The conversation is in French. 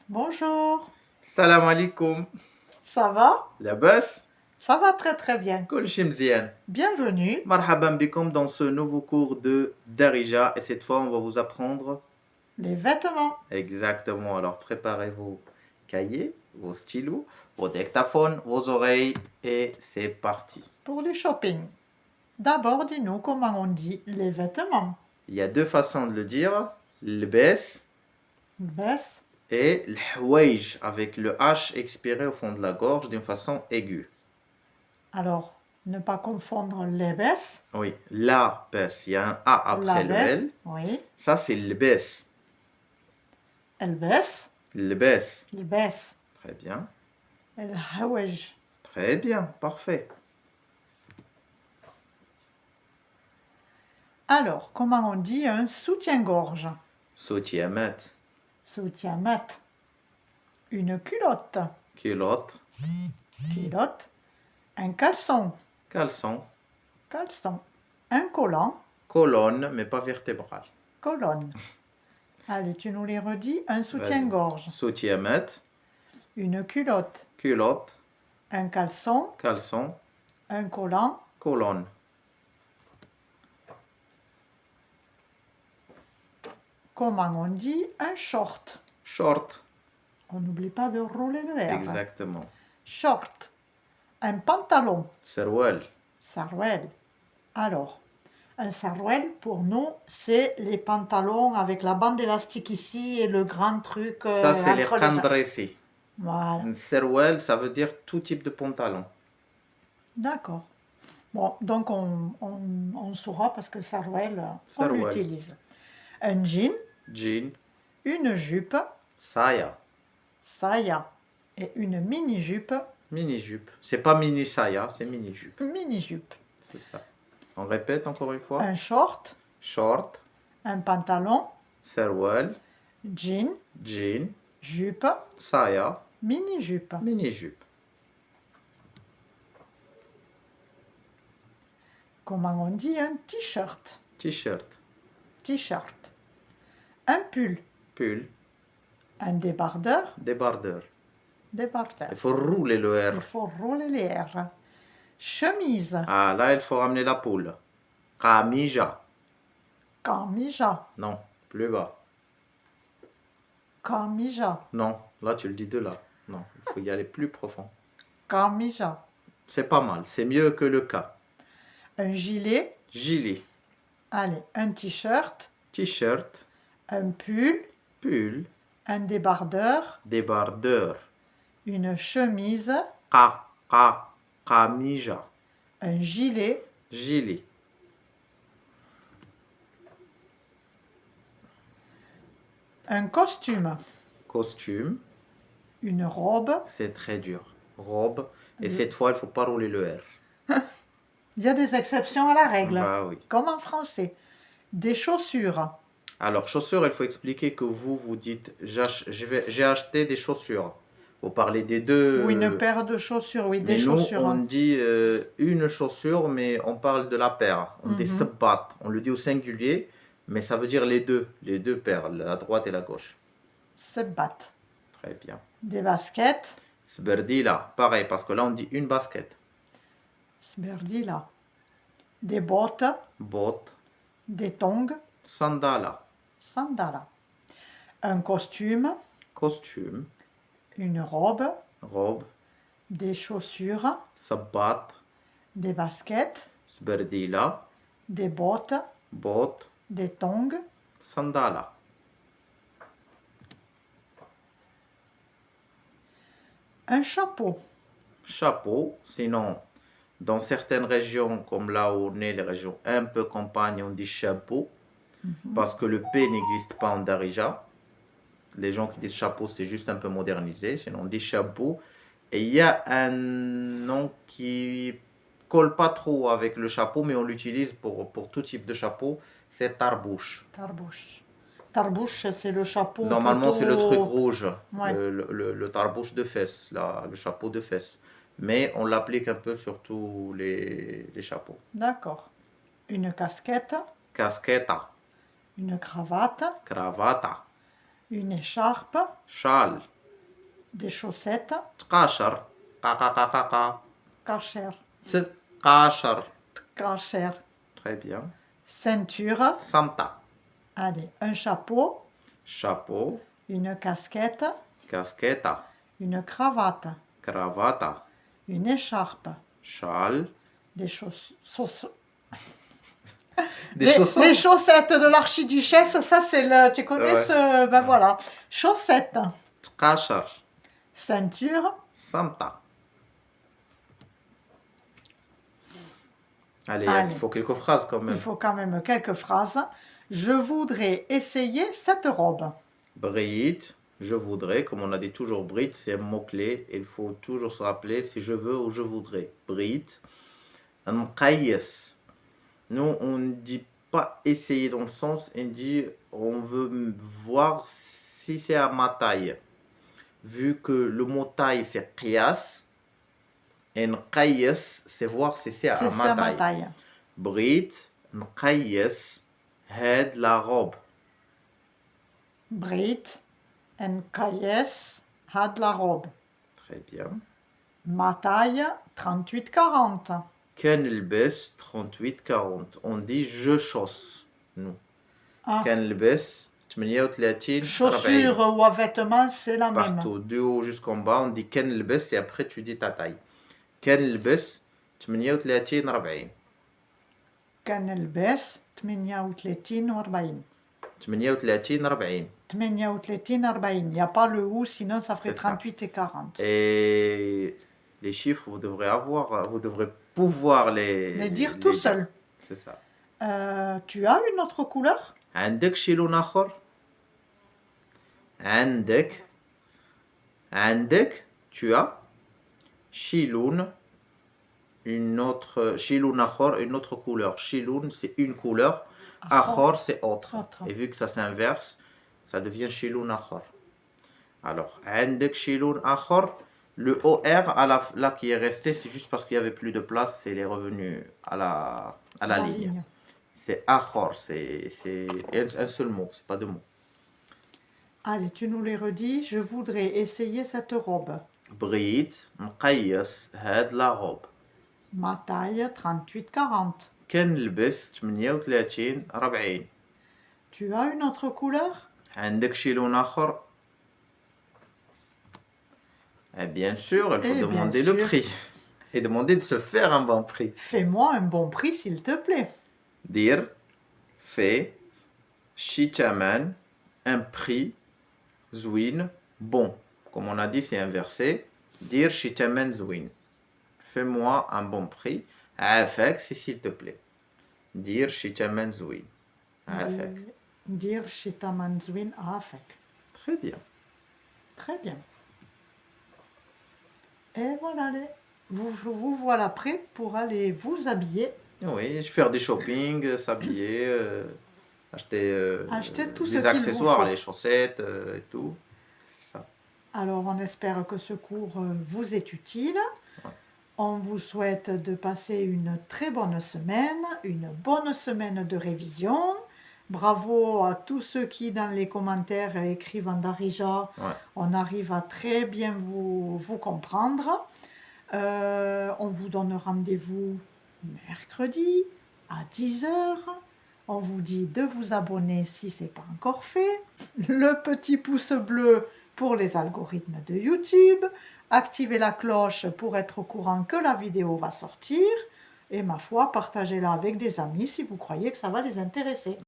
Bonjour, Salam alaikum. ça va? Labas, Ça va très très bien. kol shi mzien. Bienvenue. Marhaban bikum dans ce nouveau cours de Darija et cette fois on va vous apprendre Les vêtements exactement. Alors préparez vos cahiers, vos stylos, vos dictaphones, vos oreilles et c'est parti. pour le shopping. D'abord, dis-nous comment on dit les vêtements. Il y a deux façons de le dire, l'bes Baisse, et l'hwaij avec le H expiré au fond de la gorge d'une façon aiguë. alors ne pas confondre les baisses, Oui, la bes, il y a un A après la le baisse, L. oui, Ça c'est l'bes. elle baisse, L'bes. il baisse, Très bien. elle hawej. Très bien, parfait. Alors, comment on dit un soutien-gorge? Soutien-mat, Soutien-mat. Une culotte, culotte, culotte. Un caleçon, caleçon, caleçon. Un collant, colonne, mais pas vertébrale. colonne. Allez, tu nous les redis. Un Vas-y. soutien-gorge, Soutien-mat, une culotte, culotte, un caleçon, caleçon, un collant. colonne. Comment on dit un short? Short, On n'oublie pas de rouler le R. exactement. Short. Un pantalon, Serwal, sarouel. Alors, un sarouel, pour nous, c'est les pantalons avec la bande élastique ici et le grand truc ça c'est les entre les jambes. kandressi. Voilà, Serwal, ça veut dire tout type de pantalon. d'accord. Bon, donc on saura parce que sarouel, on Sarouel. l'utilise. Un jean, Jean, une jupe, saya, saya, et une mini-jupe, mini-jupe. C'est pas mini saya, c'est mini-jupe. mini-jupe. C'est ça. On répète encore une fois. Un short, Short, un pantalon, serwal, jean, jean, jupe, saya, mini-jupe. mini-jupe. Comment on dit un t-shirt? T-shirt, T-shirt. Un pull, pull, un débardeur, débardeur. débardeur. Il faut rouler le Il R. faut rouler les R. Chemise, Ah, là, il faut ramener la poule. Kamija. camija, Non, plus bas. camija, Non, là, tu le dis de là. Non, il faut y aller plus profond. camija. C'est pas mal, c'est mieux que le K. Un gilet, Gilet, allez, un t-shirt, t-shirt, un pull, pull, un débardeur, débardeur. une chemise, Kamija. un gilet, Gilet, un costume, costume. une robe. C'est très dur. Robe. Et cette fois, il faut pas rouler le R. Il y a des exceptions à la règle, Bah oui. comme en français. Des chaussures, Alors, chaussures, il faut expliquer que vous dites j'ai acheté des chaussures. Vous parlez des deux. ou une paire de chaussures, oui, Mais des nous, chaussures. on dit une chaussure, mais on parle de la paire. On dit sabbat. On le dit au singulier, mais ça veut dire les deux paires, la droite et la gauche. Se battent. Très bien. Des baskets, Sberdila, pareil, parce que là, on dit une basket. sberdila. Des bottes, Botte, des tongs, sandala, sandala. Un costume, costume, une robe, robe, des chaussures, sabbat, des baskets, sberdila, des bottes, botte, des tongs, sandala. un chapeau, Chapeau, sinon, dans certaines régions, comme là où on est, les régions un peu campagne, on dit chapeau, parce que le P n'existe pas en Darija. Les gens qui disent chapeau, c'est juste un peu modernisé, sinon on dit chapeau. Et il y a un nom qui colle pas trop avec le chapeau, mais on l'utilise pour tout type de chapeau, c'est tarbouche. tarbouche. Tarbouche, c'est le chapeau. Normalement, c'est le truc plutôt- rouge, Ouais. le tarbouche de fesse, là, le chapeau de fesse. Mais on l'applique un peu sur tous les chapeaux. D'accord. Une casquette, Casqueta, une cravate, cravata, une écharpe, châle, Des chaussettes. تقاشر قا Cacher. تقاشر. Cacher. Très bien. Ceinture. Santa. Allez, un chapeau. Chapeau. Une casquette. Casqueta. Une cravate. Cravata. Une écharpe. Châle. Des chaussons. Des chaussons. Les chaussettes de l'archiduchesse, ça c'est le... Tu connais Ouais. ce... Ben voilà. Chaussettes. تقاشر. Ceinture. Santa. Allez, Allez. il faut quelques phrases quand Il même. faut quand même quelques phrases. Je voudrais essayer cette robe. Brit, je voudrais, comme on a dit toujours, Brit, c'est un mot-clé. Il faut toujours se rappeler si je veux ou je voudrais. Brit. Mqayes. Nous, on ne dit pas essayer dans le sens, on dit on veut voir si c'est à ma taille. Vu que le mot taille c'est qiyas, et nqayes c'est voir si c'est à C'est ma ça ma taille. taille. Brit, nqayes, had la robe. Brit en Kayes had la robe. Très bien. Ma taille 38-40. كان نلبس 38-40. On dit je chausse. Nous. Ah, كان نلبس 38 chaussures 40. ou à vêtements, c'est la même. Partout, du haut jusqu'en bas, on dit كان نلبس et après tu dis ta taille. كان نلبس 38 40. كان نلبس 38 و40. 38 40. 38 40. Il n'y a pas le ou, sinon ça fait C'est ça. 38 et 40. Et les chiffres, vous devrez pouvoir Les dire tout seul. C'est ça. Tu as une autre couleur? عندك شي لون آخر؟ عندك tu as شي لون une autre شي لون آخر une autre couleur. شي لون c'est une couleur, آخر c'est autre. Autre. Et vu que ça s'inverse, ça devient شي لون آخر. Alors عندك شي لون آخر. Le OR là qui est resté, c'est juste parce qu'il n'y avait plus de place, c'est les revenus à la ligne. C'est achor, c'est un seul mot, c'est pas deux mots. Allez, tu nous les redis. Je voudrais essayer cette robe. بغيت نقيس هاد la robe. Ma taille 38-40. كنلبس 38 40. Tu as une autre couleur? عندك شي لون آخر؟ Et bien sûr, il faut Et bien demander le sûr. prix. Et demander de se faire un bon prix. Fais-moi un bon prix, s'il te plaît. Dire, fait, شي تمن, un prix, زوين, bon. Comme on a dit, c'est inversé. Dire شي تمن زوين. Fais-moi un bon prix. عافاك, c'est s'il te plaît. Dire شي تمن زوين. عافاك. Dire chez ta manzouine afek. Très bien. Très bien. Et voilà, vous voilà prêts pour aller vous habiller. Oui, faire des shopping, s'habiller, Acheter tout ce des qu'il vous accessoires, faut. les chaussettes et tout. C'est ça. Alors, on espère que ce cours vous est utile. Ouais. On vous souhaite de passer une très bonne semaine de révision. Bravo à tous ceux qui, dans les commentaires, écrivent en Darija. Ouais. On arrive à très bien vous comprendre. On vous donne rendez-vous mercredi à 10h. On vous dit de vous abonner si ce n'est pas encore fait. Le petit pouce bleu pour les algorithmes de YouTube. Activez la cloche pour être au courant que la vidéo va sortir. Et ma foi, partagez-la avec des amis si vous croyez que ça va les intéresser.